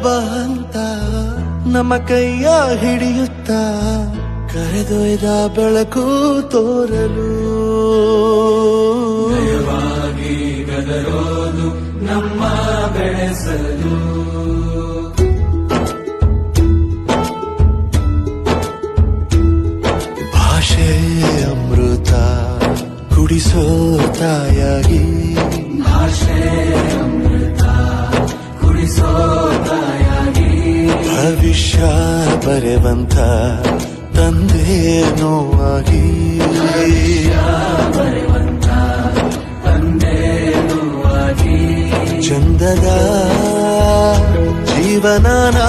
ಬಂತ ನಮ್ಮ ಕೈಯ ಹಿಡಿಯುತ್ತ ಕರೆದೊಯ್ದ ಬೆಳಕು ತೋರಲು ದಯವಾಗಿ ಗದರೋದು ನಮ್ಮ ಬೆಳೆಸಲು ಭಾಷೆ ಅಮೃತ ಕುಡಿಸೋ ತಾಯಾಗಿ ಭಾಷೆ ಅಮೃತ ಕುಡಿಸೋ ತಾಯಾಗಿ ಭವಿಷ್ಯ ಬರೆವಂತ ತಂದೇನೋ ಆಗಿ ಬರೆವಂತ ತಂದೇನೂ ಆಗಿ ಚಂದದ ಜೀವನನ